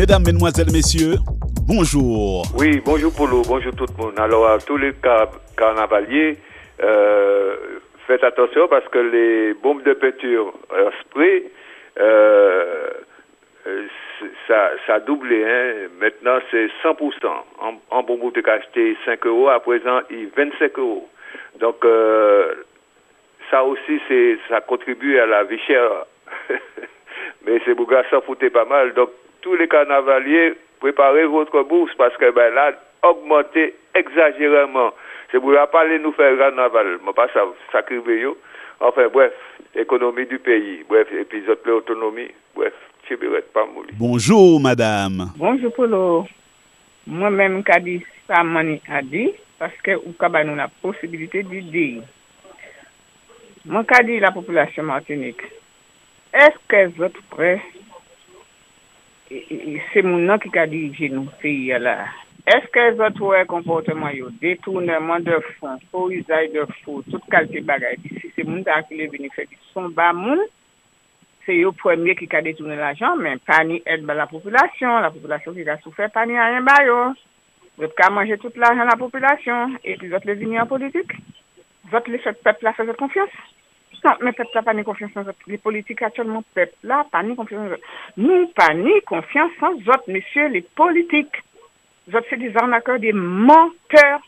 Mesdames, Mesdemoiselles, Messieurs, bonjour. Oui, bonjour Polo, bonjour tout le monde. Alors, à tous les carnavaliers, faites attention parce que les bombes de peinture spray, ça a doublé. Hein. Maintenant, c'est 100%. En bonbon, tu as acheté 5 euros, à présent, il 25 euros. Donc, ça aussi, ça contribue à la vie chère. Mais ces bougas s'en foutaient pas mal. Donc, tous les carnavaliers, préparez votre bourse parce que là, augmentez exagérément. C'est pour pas aller nous faire carnaval. Mais pas ça crive. Enfin, bref, économie du pays. Bref, épisode de l'autonomie. Bref, je ne pas mourir. Bonjour, madame. Bonjour, Polo. Moi-même, Kadi, ça a dit, parce que nous avons la possibilité de dire. Moi, Kadi, la population martinique, est-ce que vous êtes prêts? C'est mon nom qui a dirigé nos pays là. Est-ce que votre comportement, détournement de fonds, faux usage de fonds, toute qualité de bagaille, si c'est mon qui est venu faire du son bas moun, c'est le premier qui a détourné l'argent, mais pas ni aide à la population qui a souffert, pas ni rien bas yo. Vous avez mangé tout l'argent de la population, et puis vous êtes venus en politique. Vous êtes les peuple là, fait confiance. Non, mais peuple n'a pas ni confiance en eux. Les politiques actuellement, peuple là, pas ni confiance en eux. Nous, pas ni confiance en eux, messieurs, les politiques. Vous êtes des arnaqueurs, des menteurs.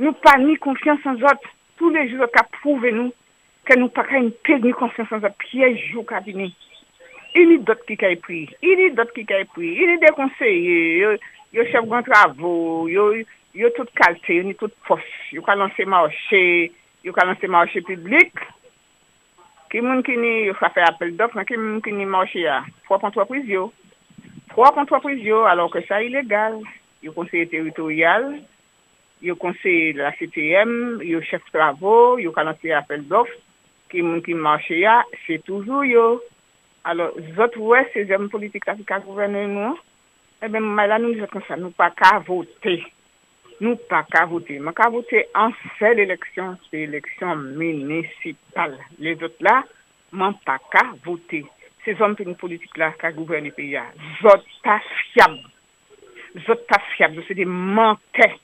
Nous, pas ni confiance en eux. Tous les jours, qu'a prouvé nous que nous pas une ni confiance en eux. Piège au cabinet. Il y a d'autres qui ont pris. Il y a des conseillers, il y a chef de travaux, il y a toute qualité, il y a toute poche. Il y a lancé marché. Yo ka lancer marché public qui moun qui ni fa faire appel d'offres qui moun qui ni marché a trois entreprises yo alors que ça illégal yo conseiller territorial yo conseiller de la CTM yo chef travaux yo ka lancer appel d'offres qui moun qui marché a c'est toujours yo alors autres ouais ces hommes politiques qui ka gouverner nous eh ben là nous comme ça nous pas qu'à voter. Nous pas qu'à voter. Mais qu'à voter en seule élection, c'est l'élection municipale. Les autres là, m'en pas qu'à voter. Ces hommes politiques là qui gouvernent le pays, zot pas fiable. C'est des menteurs.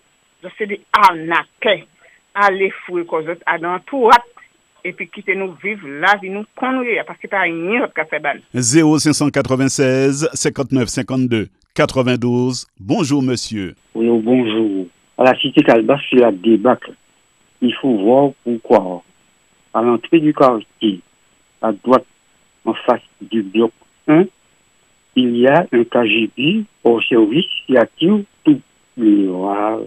C'est des arnaqueurs. Allez fouiller cause à dans tout rap. Et puis quitter nous vivre la vie nous connuer parce que pas rien autre qu'a fait ban. 0596 59 52 92. Bonjour monsieur. Oui, bonjour. À la cité Calbas, c'est la débâcle. Il faut voir pourquoi. À l'entrée du quartier, à droite, en face du bloc 1, il y a un KGB au service qui attire tous les enfin,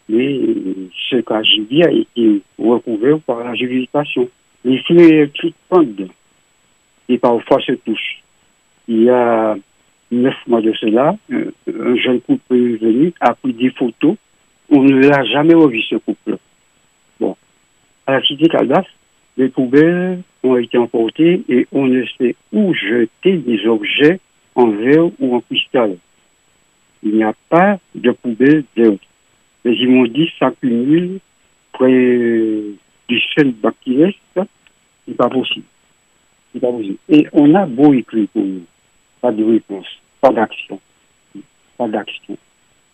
mais ce KGB a été recouvert par la juridiction. Les flux électriques pendent et parfois se touchent. Il y a 9 mois de cela, un jeune couple est venu, a pris des photos. On ne l'a jamais revu, ce couple. Bon. À la cité Caldas, les poubelles ont été emportées et on ne sait où jeter des objets en verre ou en cristal. Il n'y a pas de poubelle d'eau. Mais ils m'ont dit ça s'accumule près du seul bac qui reste. C'est pas possible. Et on a beau écrire pour nous. Pas de réponse. Pas d'action.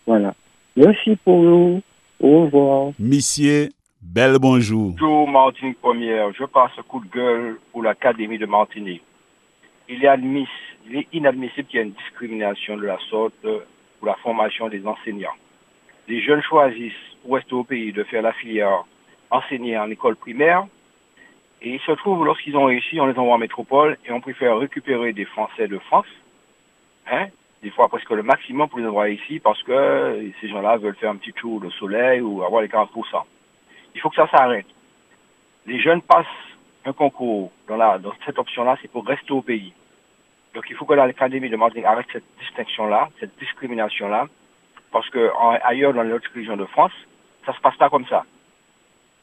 Voilà. Merci pour nous. Au revoir. Monsieur, bel bonjour. Bonjour Martinique Première. Je passe un coup de gueule pour l'Académie de Martinique. Il est inadmissible qu'il y ait une discrimination de la sorte pour la formation des enseignants. Les jeunes choisissent, pour rester au pays, de faire la filière enseigner en école primaire. Et il se trouve, lorsqu'ils ont réussi, on les envoie en métropole et on préfère récupérer des Français de France. Des fois presque le maximum pour les envoyer ici parce que ces gens-là veulent faire un petit tour de soleil ou avoir les 40%. Il faut que ça s'arrête. Les jeunes passent un concours dans cette option-là, c'est pour rester au pays. Donc il faut que l'Académie de Martinique arrête cette distinction-là, cette discrimination-là, parce que ailleurs dans les autres régions de France, ça se passe pas comme ça.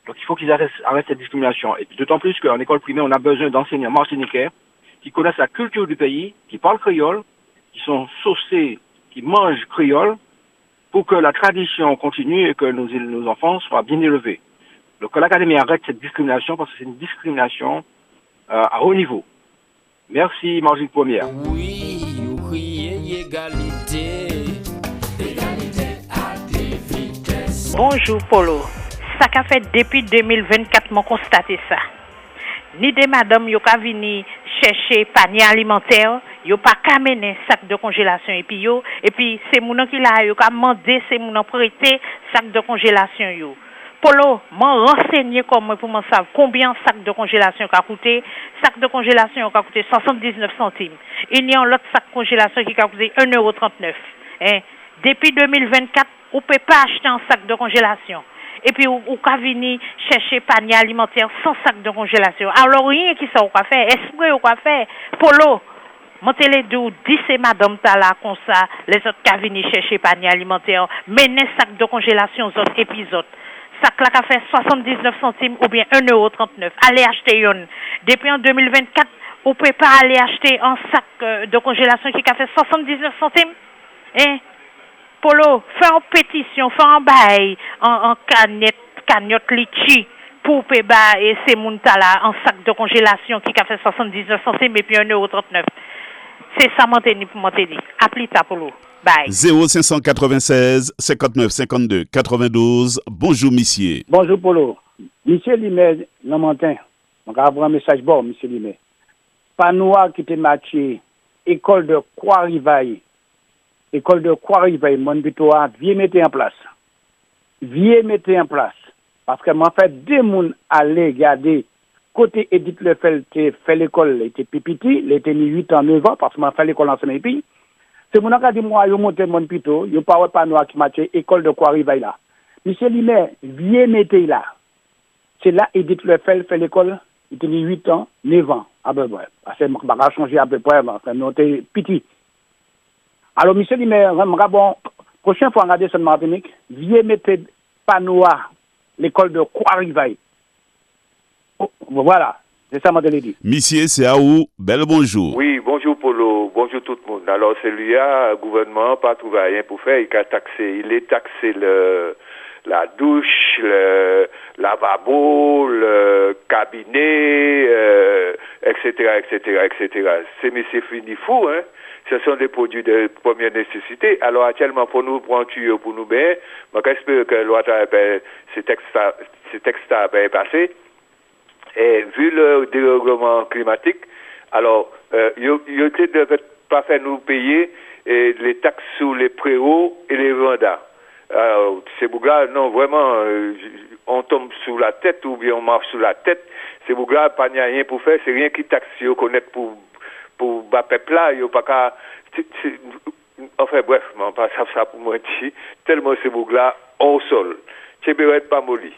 Donc il faut qu'ils arrêtent cette discrimination. Et puis d'autant plus qu'en école primaire, on a besoin d'enseignants martiniquais qui connaissent la culture du pays, qui parlent créole, qui sont saucés, qui mangent créole, pour que la tradition continue et que nos enfants soient bien élevés. Donc que l'Académie arrête cette discrimination parce que c'est une discrimination à haut niveau. Merci, Margine Première. Oui, vous criez égalité. Égalité à des vitesses. Bonjour Polo. Ça qu'a fait depuis 2024, m'ont constaté ça. Ni des madame yo ka vini chercher panier alimentaire, yo pas ka mener sac de congélation et puis c'est moun qui là yo ka mandé c'est moun prêter sac de congélation yo. Polo, m'en renseigner comme pour m'en savoir combien sac de congélation a coûté. Sac de congélation a coûté 79 centimes. Il y a un autre sac de congélation qui a coûté 1,39 €. Hein? Depuis 2024, on peut pas acheter un sac de congélation. Et puis, ou ka vini chercher panier alimentaire sans sac de congélation. Alors, rien qui ça ou ka fait, esprit ou ka fait. Polo, montez les deux, dis c'est madame Tala comme ça, les autres ka vini chercher panier alimentaire, menez sac de congélation aux autres épisodes. Sac là qui a fait 79 centimes ou bien 1,39 €. Allez acheter une. Depuis en 2024, on ne peut pas aller acheter un sac de congélation qui a fait 79 centimes. Hein? Polo, fais une pétition, fais un bail en cagnotte litchi pour payer et ces montants-là en sac de congélation qui a fait 79 centimes et puis 1,39 €. C'est ça, m'entendez pour m'entendre. Appelez ta Polo. Bye. 0596 59 52 92. Bonjour, monsieur. Bonjour, Polo. Monsieur Limet, non, Montin. On va avoir un message bon, monsieur Limet. Panoua qui était matché, école de Croix-Rivaille. École de Croix-Rivaille, mon plutôt à vieux mettez en place. Vieux mettez en place. Parce que, en fait, deux moun allaient garder côté Edith Lefel, fait l'école, était pipiti, il était mis 8 ans, 9 ans, parce que m'a fait l'école en semaine puis. C'est mon a dit moi, yo monté mon plutôt, yo pas panoua qui matché, école de Croix-Rivaille là. Monsieur Limet, vieux mettez là. C'est là, Edith Lefel fait l'école, il était mis 8 ans, 9 ans, à peu près. Parce que m'a changé à peu près, on était petit. Alors, monsieur Limet, bon, prochaine fois, regardez sur Martinique, vieux mettez panoua, l'école de Croix-Rivaille. Oh, voilà, c'est ça, je l'ai dit. Monsieur, c'est à vous. Bel bonjour. Oui, bonjour Polo, bonjour tout le monde. Alors, celui-là, le gouvernement n'a pas trouvé rien pour faire. Il est taxé la douche, le lavabo, le cabinet, etc., etc., etc. C'est fini fou, hein. Ce sont des produits de première nécessité. Alors, actuellement, pour nous prendre un tuyau pour nous bien, j'espère que la loi ces textes a bien passé. Et vu le dérèglement climatique, alors, ils ne devaient pas faire nous payer les taxes sur les préaux et les vendats. Alors, ces bougas, non, vraiment, on tombe sous la tête ou bien on marche sous la tête. Ces bougas, pas rien pour faire, c'est rien qui taxe, ils connaissent pour bas peuple là, ils n'ont pas qu'à. Enfin, bref, on passe ça pour moi, tellement ces bougas au sol.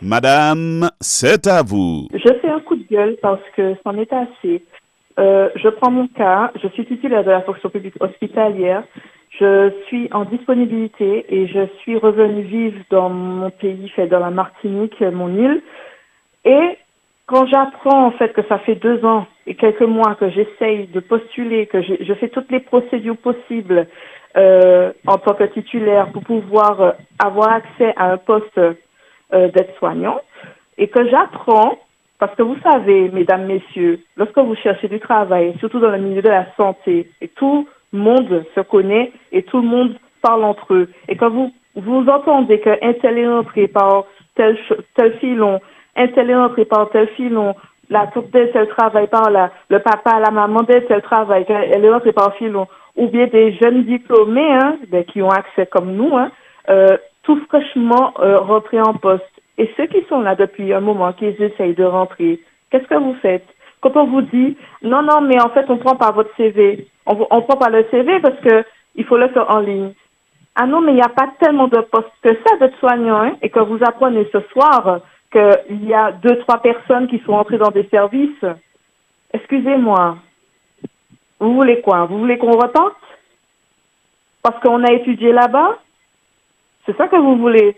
Madame, c'est à vous. Je fais un coup de gueule parce que c'en est assez. Je prends mon cas, je suis titulaire de la fonction publique hospitalière, je suis en disponibilité et je suis revenue vivre dans mon pays, fait dans la Martinique, mon île. Et quand j'apprends en fait que ça fait 2 ans et quelques mois que j'essaye de postuler, que je fais toutes les procédures possibles en tant que titulaire pour pouvoir avoir accès à un poste d'aide-soignant, et que j'apprends, parce que vous savez, mesdames, messieurs, lorsque vous cherchez du travail, surtout dans le milieu de la santé, et tout le monde se connaît et tout le monde parle entre eux, et quand vous entendez qu'un tel est rentré par tel filon, un tel est rentré par tel filon, la toute d'elle tel travail par là, le papa, la maman d'elle tel travail, elle est rentrée par filon, ou bien des jeunes diplômés qui ont accès comme nous, tout fraîchement rentrer en poste. Et ceux qui sont là depuis un moment, qui essayent de rentrer, qu'est-ce que vous faites? Quand on vous dit, non, mais en fait, on prend pas votre CV. On prend pas le CV parce que il faut le faire en ligne. Ah non, mais il n'y a pas tellement de postes que ça de soignants, et que vous apprenez ce soir qu'il y a 2-3 personnes qui sont entrées dans des services. Excusez-moi. Vous voulez quoi? Vous voulez qu'on reparte? Parce qu'on a étudié là-bas? C'est ça que vous voulez?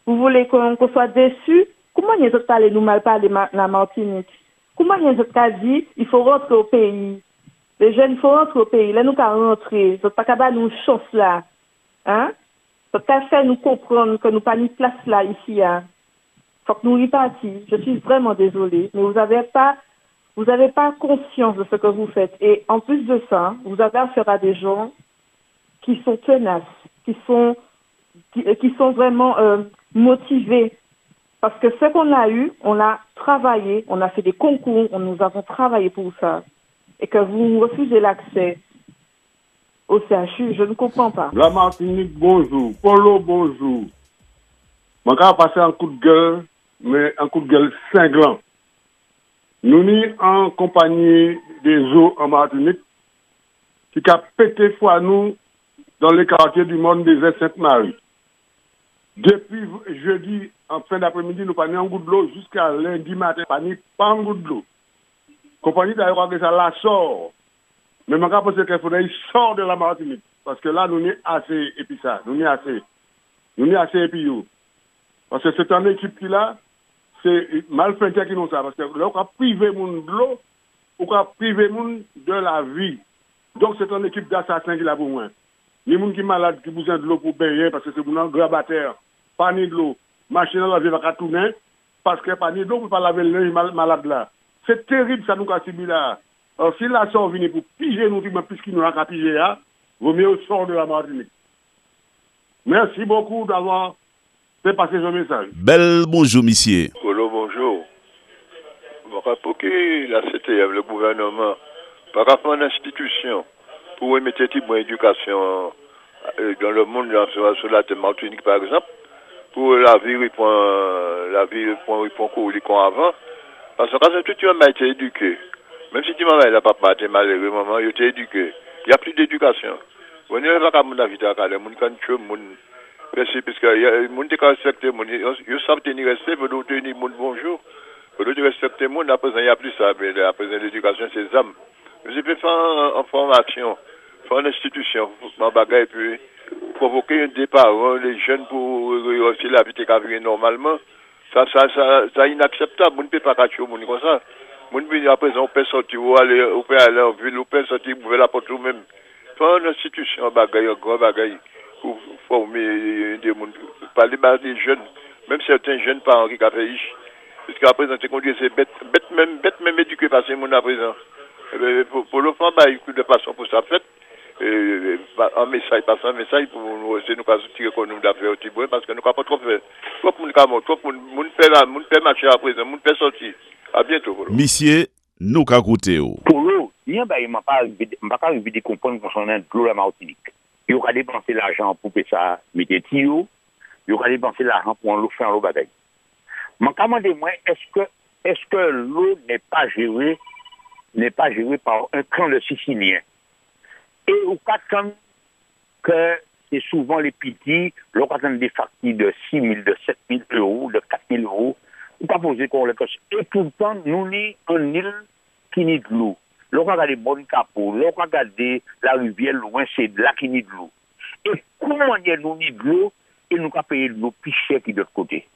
Vous voulez qu'on soit déçus? Comment ils ont allé nous mal parler la Martinique? Comment ils ont dit il faut rentrer au pays? Les jeunes, il faut rentrer au pays. Là, nous qu'à rentrer. Vous pas qu'à nous chance là. Hein? Vous pas faire nous comprendre que nous pas ni place là, ici, hein? Faut que nous y partions. Je suis vraiment désolée. Mais vous n'avez pas Vous n'avez pas conscience de ce que vous faites. Et en plus de ça, vous avez affaire à des gens qui sont tenaces, qui sont vraiment motivés. Parce que ce qu'on a eu, on a travaillé, on a fait des concours, nous avons travaillé pour ça. Et que vous refusez l'accès au CHU, je ne comprends pas. La Martinique, bonjour. Polo, bonjour. Je vais passer un coup de gueule, mais un coup de gueule cinglant. Nous sommes en compagnie des eaux en Martinique qui a pété foi nous dans les quartiers du monde des Sainte-Marie. Depuis jeudi, en fin d'après-midi, nous prenons un goutte de l'eau jusqu'à lundi matin, pas un goutte de l'eau. Compagnie d'ailleurs, ça la sort. Mais je pense qu'il faudrait sortir de la Martinique. Parce que là, nous sommes assez épicés. Nous sommes assez épillés. Parce que c'est une équipe qui là, c'est malfaiteur qui nous ça. Parce que là, on a privé les gens de l'eau, on a privé les gens de la vie. Donc, c'est une équipe d'assassins qui l'a pour moi. Les gens qui sont malades, qui ont besoin de l'eau pour payer, parce que c'est un grabataire, pas ni de l'eau. Machine à laver va tourner, parce que pas ni d'eau pour pas laver le malade là. C'est terrible ça nous a subi là. Alors, si la sort vient pour piger nous, puisqu'il nous a pigé là, vaut mieux au sort de la Martinique. Merci beaucoup d'avoir fait passer ce message. Bel bonjour, monsieur. Polo, bonjour. Pour que la CTM, le gouvernement, par rapport à l'institution, pour mettre l'éducation dans le monde, sur la Martinique par exemple, pour la ville, point avant, parce que quand tout le monde a été éduqué, même si tu m'as pas été malheureux, maman, il été éduqué. Il n'y a plus d'éducation. On n'est pas comme la vie de la monde quand tu parce que il y a monde qui respecte monde, ils savent tenir respect, pour nous tenir monde bonjour. Pour nous respecter monde, à présent il n'y a plus ça, mais à présent l'éducation c'est âme. Je peux faire en formation, faire une institution, ma bagaille puis provoquer un départ les jeunes pour réussir la vie de normalement. Ça inacceptable, on ne peut pas cacher au monde comme ça. Mon pays à présent on peut sortir ou aller en ville, on peut sortir ouvrir la porte même. Faire une institution bagaille, grand bagaille pour former des monde, parler des jeunes, même certains jeunes parents qui ont fait riche. Parce qu'à présent c'est conduit c'est bête même éduqué par ces monde à présent. Pour le faire bah il de façon pour ça fait. Un message passe un message pour nous pas tirer qu'on nous d'affaires au Tiboué parce que nous pas trop faire. Trop monde fait marcher à présent, monde fait sortir. À bientôt. Monsieur, nous qu'a goûté. Pour l'eau, il y a pas arrivé de comprendre concernant l'eau la Martinique. Il y a dépensé l'argent pour que ça mette tuyau, il y a dépensé l'argent pour l'eau faire l'eau bagaille. Mais comment moi est-ce que l'eau n'est pas gérée par un clan de Siciliens? Et au cas que c'est souvent les petits, l'on attend des factures de 6 000, de 7 000 euros, de 4 000 euros. On pas poser qu'on les coche. Et pourtant, nous sommes en île qui n'y de l'eau. L'on regarde les bonnes capots, l'on regarde la rivière loin, c'est là qui n'y de l'eau. Et comment y a nous ni de l'eau et nous avons payé de l'eau plus cher que de l'autre côté?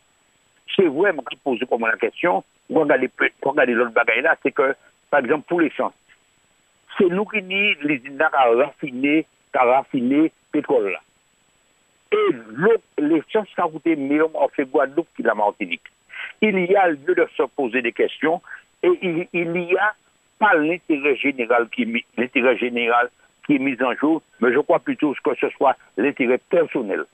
C'est vrai, je vais poser comme la question, regardez l'autre bagaille là, c'est que, par exemple, pour l'essence, c'est nous qui n'y les usines à raffiner pétrole là. Et l'essence qui a coûté meilleur en fait Guadeloupe que la Martinique. Il y a lieu de se poser des questions et il y a pas l'intérêt général qui est mis en jeu, mais je crois plutôt que ce soit l'intérêt personnel.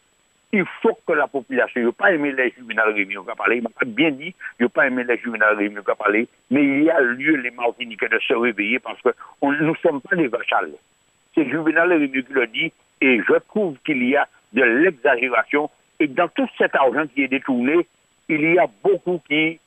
Il faut que la population, il n'a pas aimé les juvénales réunis, on va parler, il m'a pas bien dit, il n'a pas aimé les juvénales réunis, on va parler, mais il y a lieu, les Martiniquais, de se réveiller parce que nous ne sommes pas des vaches à lait. C'est juvénal réunis qui le dit, et je trouve qu'il y a de l'exagération, et dans tout cet argent qui est détourné, il y a beaucoup qui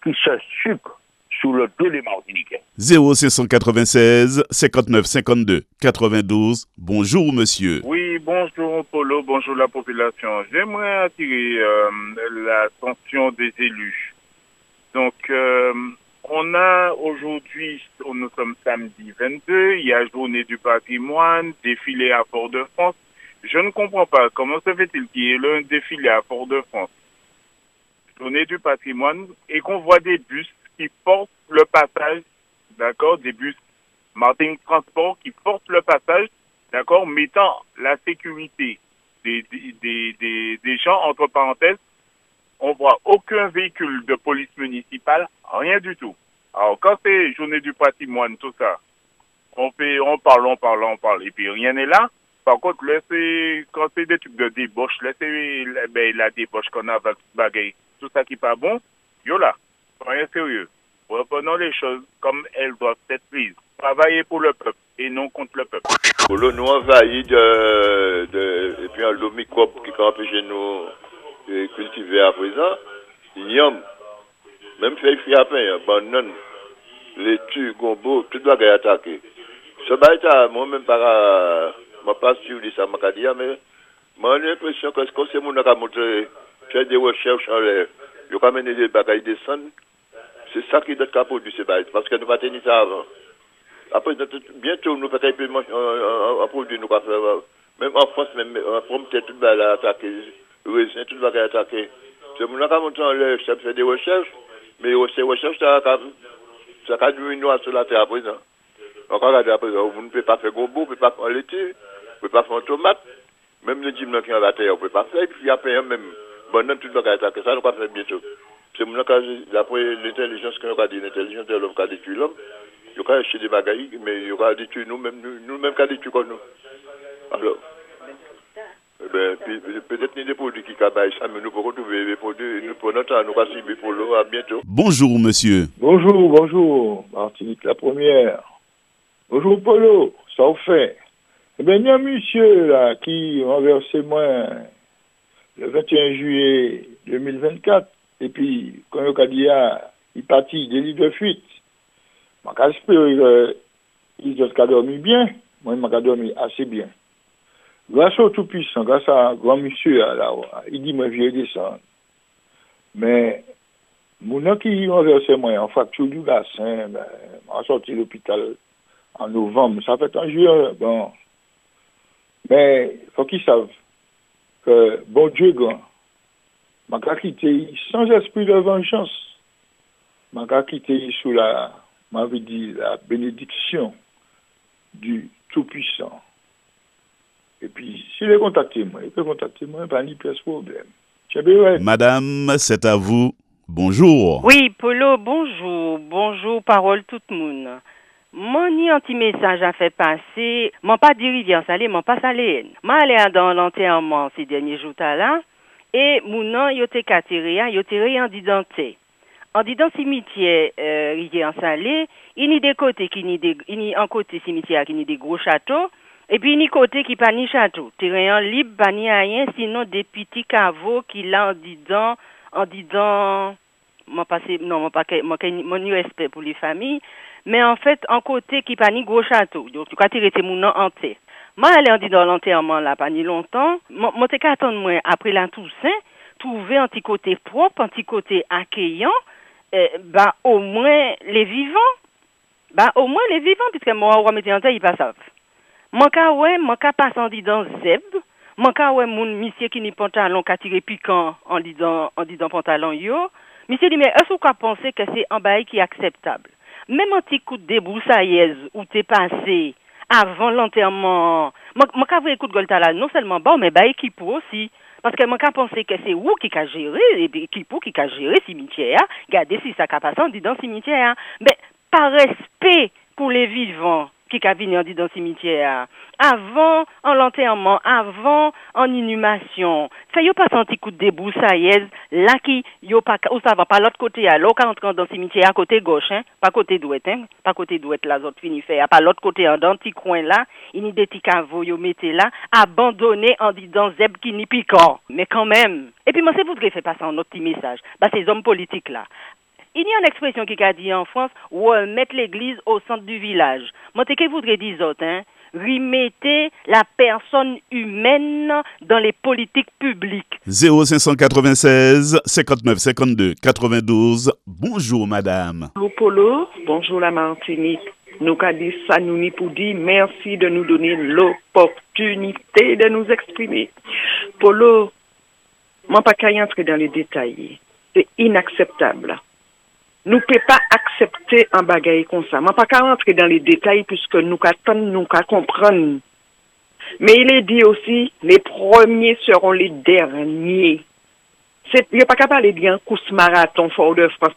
se sucrent sous le dos des Martiniquais. 0696 59 52 92. Bonjour, monsieur. Oui, bonjour, Polo. Bonjour, la population. J'aimerais attirer l'attention des élus. Donc, on a aujourd'hui, nous sommes samedi 22, il y a journée du patrimoine, défilé à Fort-de-France. Je ne comprends pas comment se fait-il qu'il y ait un défilé à Fort-de-France, journée du patrimoine, et qu'on voit des bus qui portent le passage, d'accord, des bus Martinique Transport qui portent le passage, d'accord, mettant la sécurité des gens entre parenthèses. On voit aucun véhicule de police municipale, rien du tout. Alors, quand c'est journée du patrimoine, tout ça, on parle, et puis rien n'est là. Par contre, quand c'est des trucs de débauche, la débauche qu'on a avec bagaille, tout ça qui n'est pas bon, yo là, rien sérieux. Reprenons les choses comme elles doivent être prises. Travailler pour le peuple et non contre le peuple. Pour le nous envahi et puis un lot microbe qui peut empêcher nous de cultiver à présent, yam, même fait à peine, banane, laitue, gombo, tout doit être attaqué. Ce bail-là, moi-même, je pas sûr de ça, mais j'ai l'impression que c'est mon qui a montré, faire des recherches en l'air, il a amené des bagailles descendre, c'est ça qui doit être produit ce bail, parce que nous ne pas tenir ça avant. Après, bientôt, nous faisons un produit, nous faire, même en France, même en France, tout va l'attaquer, le raisin, tout va l'attaquer. C'est mon qui a montré en l'air, ça fait des recherches, mais ces recherches, ça a dû nous sur la terre à présent. Encore regardez à présent, vous ne pouvez pas faire gombo, vous ne pouvez pas faire laitue, vous ne pouvez pas faire tomate, même le gym qui est à la terre, vous ne pouvez pas faire, et puis après, même, bonne tout le monde ça nous va faire bientôt. C'est mon cas, d'après l'intelligence qu'on a dit, l'intelligence de l'homme qui a détruit l'homme, il y a acheté des bagailles, mais il y a détruit nous-mêmes qui a détruit comme nous. Alors, peut-être ni des produits qui travaillent ça, mais nous pouvons trouver des produits, nous prenons temps, nous passons pour l'eau, à bientôt. Bonjour, monsieur. Bonjour, Martinique, la première. Bonjour, Polo, ça vous fait. Eh bien, il y a un monsieur, là, qui renversé moi le 21 juillet 2024, et puis, quand il est parti des lits de fuite. J'espère qu'il a dormi bien, moi, il m'a dormi assez bien. Grâce au Tout-Puissant, grâce à un grand monsieur, là, il dit, moi, je vais descendre. Mais, mon qui renversé moi en fracture du bassin, m'a sorti de l'hôpital en novembre, ça fait un juillet, bon. Mais, il faut qu'ils savent que, bon Dieu grand, m'a quitté sans esprit de vengeance, m'a quitté sous la bénédiction du Tout-Puissant. Et puis, s'il est contacté, moi, il peut contacter moi, pas ni plus problème. Madame, c'est à vous. Bonjour. Oui, Polo, bonjour. Bonjour, parole tout le monde. Mon anti-message a fait passer, m'en pas dit rivière salée, m'en pas salée. M'en allé dans l'enterrement ces derniers jours là, et mon nom, yote kateria, yote en didante. En disant cimetière, rivière salée, il y a des côtés qui ni en côté cimetière qui ni des gros châteaux, et puis il y a côté qui pas ni château. Terrain libre, pas ni rien, sinon des petits caveaux qui là en disant, mon respect pour les familles, mais en fait, en côté qui pas ni gros château. Donc, tu as tiré mon nom entier. Moi, elle est dans l'enterrement là, pas ni longtemps. Moi, t'es qu'à attendre, moi, après la Toussaint, trouver un petit côté propre, un petit côté accueillant, au moins les vivants. Puisque moi, on va mettre en tête, ils pas savent. Mon cas passe en disant zeb. Mon cas, mon monsieur qui n'est pantalon, qui a tiré piquant en disant pantalon yo. Monsieur dit, mais est-ce que vous pensez que c'est un bail qui est acceptable? Même un petit coup de débroussailleuse où t'es passé avant l'enterrement, mon cas, vous coup de golta là, non seulement bon, mais bail qui pour aussi. Parce que mon cas pensait que c'est où qui a géré, et qui a géré cimetière, regardez si ça a passé en disant cimetière. Mais par respect pour les vivants, qui a venu en disant cimetière, avant en l'enterrement, avant en inhumation, ça y a pas senti coup de débroussailleuse, là qui y a pas, ou ça va pas l'autre côté, alors quand on dans le cimetière à côté gauche, pas côté droite, pas côté droite là, autres fini faire, pas l'autre côté, dans petit coin là, il y a des petits caveaux, yo mettez là, abandonné en disant zeb qui ni piquant, mais quand même. Et puis moi, c'est vous qui fait passer un autre petit message, ces hommes politiques là. Il y a une expression qui a dit en France, mettre l'église au centre du village. Moi, ce que je voudrais dire, remettez la personne humaine dans les politiques publiques. 0596 59 52 92. Bonjour, madame. Bonjour, Polo. Bonjour, la Martinique. Nous avons dit ça, nous n'y pour dire merci de nous donner l'opportunité de nous exprimer. Polo, moi, pas qu'à y entrer dans les détails. C'est inacceptable. Nous ne pouvons pas accepter un bagage comme ça. Je ne peux pas rentrer dans les détails puisque nous ne comprendre. Mais il est dit aussi, les premiers seront les derniers. Il n'y a pas qu'à parler d'un course marathon Fort-de-France,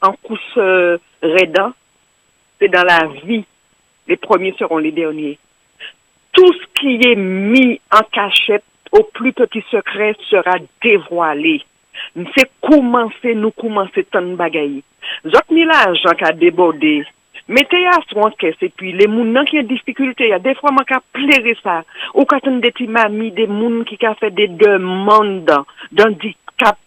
en course vrais dents, c'est dans la vie. Les premiers seront les derniers. Tout ce qui est mis en cachette au plus petit secret sera dévoilé. C'est commencer tant de bagaille. Zot ni l'argent qui a débordé. Mettez à son caisse et puis les moun qui ont des difficultés, il y a des fois man ka plaire ça. Ou quand on des mami des moun qui a fait des demandes d'handicap,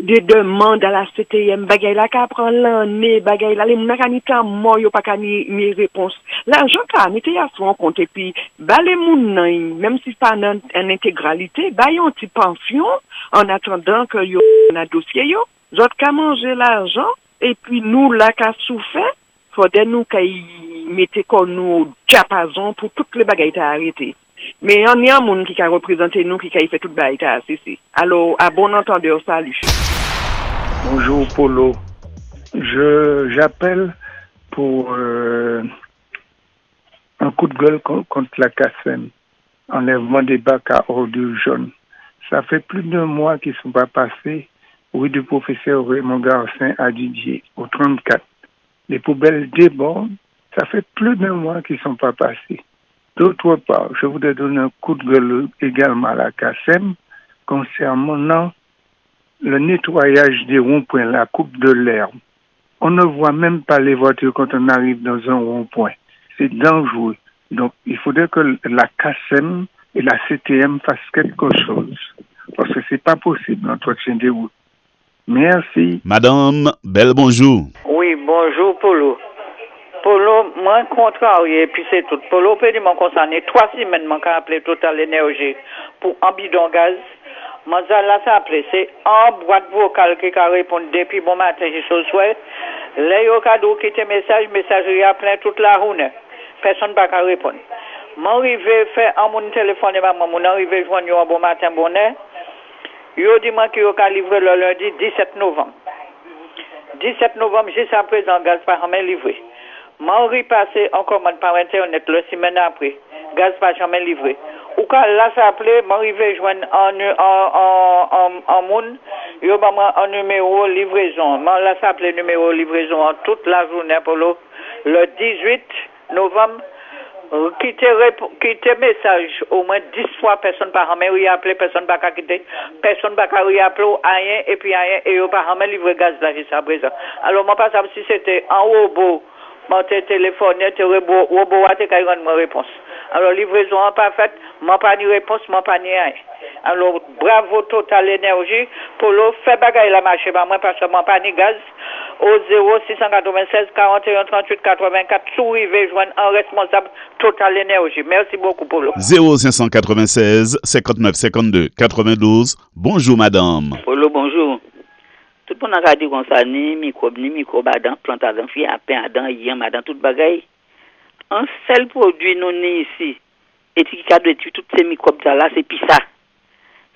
des demandes à la CTM, bagay la ka prend l'année, bagay la les moun ka ni tan mort yo pa ka ni réponse. L'argent ka mettez à son compte et puis ba les moun nan, même si pas en intégralité, ba yon petit pension en attendant que yo na dossier yo. Zot ka manger l'argent et puis nous là ka souffert. Faudrait nous qu'ils mettent comme nous diapason pour toutes les bagailles à arrêter. Mais on y a un monde qui a représenté nous, qui a fait toute bagaille à cesser. Alors, à bon entendeur, salut. Bonjour Polo. J'appelle pour un coup de gueule contre la CACEM. Enlèvement des bacs à ordures jaunes. Ça fait plus d'un mois qu'ils ne sont pas passés. Oui, du professeur Raymond Garcin à Didier, au 34. Les poubelles débordent, ça fait plus d'un mois qu'ils ne sont pas passés. D'autre part, je voudrais donner un coup de gueule également à la CACEM concernant le nettoyage des ronds-points, la coupe de l'herbe. On ne voit même pas les voitures quand on arrive dans un rond-point. C'est dangereux. Donc, il faudrait que la CACEM et la CTM fassent quelque chose. Parce que c'est pas possible, l'entretien des routes. Merci. Madame, bel bonjour. Oui, bonjour, Polo. Polo, moi, contrarié, puis c'est tout. Polo, peut m'en concerner 3 semaines, m'en appelé Total Énergie pour un bidon gaz. Moi, là, ça appelé, c'est un boîte vocale qui a répondu depuis bon matin jusqu'au soir. Là, il y a cadeau qui était messagerie a plein toute la journée. Personne n'a pas répondre. Moi, arrivé, fait un mon téléphone, mon arrivé, joindre un bon matin, bonnet. Yo dit moi que yo ka livrer le lundi 17 novembre. 17 novembre, jusqu'à présent, gaz pas jamais livré. M'a repassé en commande par internet le semaine après. Gaz pas jamais livré. Ou quand là ça appelé, m'a arrivé joindre en monde, yo ba un numéro livraison. M'a là ça appelé numéro livraison en toute la journée pour le 18 novembre. Quitter message au moins 10 fois personne par jamais oui appeler personne pas quitter personne pas oui appeler rien et puis rien et yo pas jamais livrer gaz là jusqu'à présent. Alors moi pas savoir si c'était un robot mon téléphone robot a te rendre ma réponse. Alors livraison pas faite, moi pas ni réponse, moi pas ni rien. Alors bravo Total Énergie pour le faire bagaille la marché pas moi parce que moi pas ni gaz au 0696 41 38 84 sous-rivé joindre un responsable Total Énergie. Merci beaucoup Polo. 0596 59 52 92. Bonjour madame. Polo bonjour. Tout le monde a dit comme ça ni microbe adam plante adam fi à pain adam yam adam toute bagaille. Un seul produit non ici et qui cadre toutes ces microbes là c'est pissa.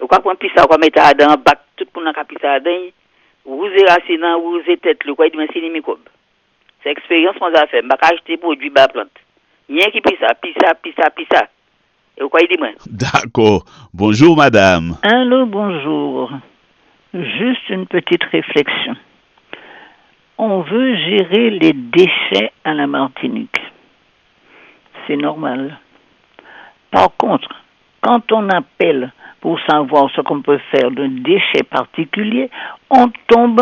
Ou quoi prendre pissa quoi mettre adam bac tout le monde a pissa adam vous racine vous tête le quoi dit mais c'est les microbes. C'est expérience qu'on a fait, m'a acheter produit bas plante. Rien qui pissa. Et quoi il dit moi? D'accord. Bonjour madame. Allô, bonjour. Juste une petite réflexion. On veut gérer les déchets à la Martinique. C'est normal. Par contre, quand on appelle pour savoir ce qu'on peut faire d'un déchet particulier, on tombe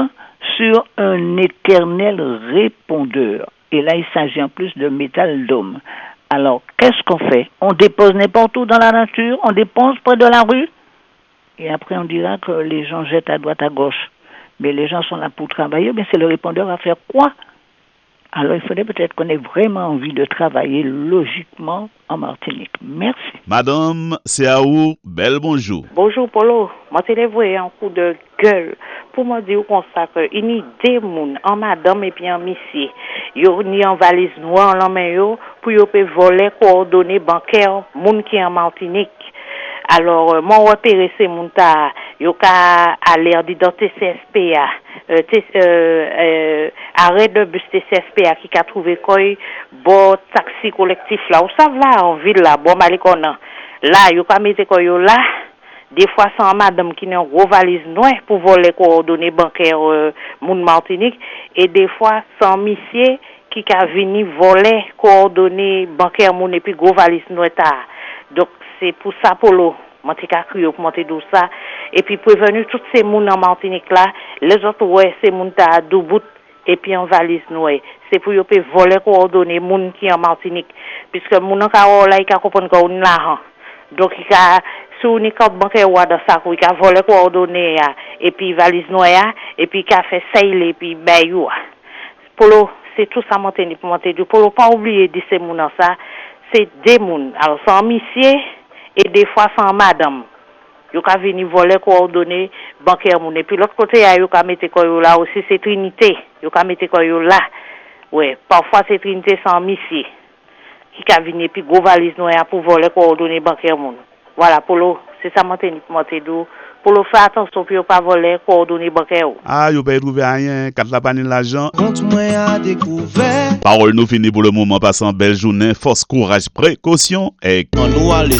sur un éternel répondeur. Et là, il s'agit en plus de métal d'homme. Alors, qu'est-ce qu'on fait? On dépose n'importe où dans la nature, on dépose près de la rue, et après on dira que les gens jettent à droite, à gauche. Mais les gens sont là pour travailler, mais c'est le répondeur à faire quoi? Alors, il faudrait peut-être qu'on ait vraiment envie de travailler logiquement en Martinique. Merci. Madame, c'est à vous. Bel bonjour. Bonjour, Polo. Moi, je t'ai un coup de gueule pour me dire qu'on sait qu'il y a des gens, en madame et puis en monsieur, ils ont ni en valise noire en main, pour qu'ils puissent voler coordonnées bancaires, gens qui sont en Martinique. Alors, moi, repérer ces gens-là, ils ont à l'air d'identité CSPA. Arrêt de bus TCSPA qui a trouvé quoi bon taxi collectif là où ça va en ville là bon malikona là yo pas mettre quoi yo là Des fois, c'est une madame qui n'a gros valise noire pour voler coordonnées bancaires moun Martinique. Et des fois, c'est un monsieur qui a venu voler coordonnées bancaires moun et puis gros valise noire. Donc, c'est pour ça, Polo. Monter crier pour monter tout ça et puis prévenir toutes ces moun en Martinique là les autres ouais c'est moun ta doubout et puis en valise noire c'est pour yo peut voler coordonnées moun qui en Martinique puisque moun en Carole là il ka comprendre qu'on l'argent donc il a sous une carte bancaire ou dans ça il a voler coordonnées et puis valise noire et puis il a fait sailor et puis bayou Polo c'est tout ça monter pour monter du Polo pas oublier de ces moun ça c'est des moun alors sans monsieur et des fois sans madame yo ka venir voler coordonnées bancaires moun et puis l'autre côté yo ka mettre quoi là aussi c'est Trinité yo ka mettre quoi là ouais parfois c'est Trinité sans monsieur qui ka venir puis gros valise noire pour voler coordonnées bancaires moun voilà Polo c'est ça monter dou Polo faire attention pour pas voler coordonnées bancaires ah yo pas trouver rien quand la panine l'argent Compte moi à découvert parole nous fini pour le moment passant belle journée force courage précaution et on nous aller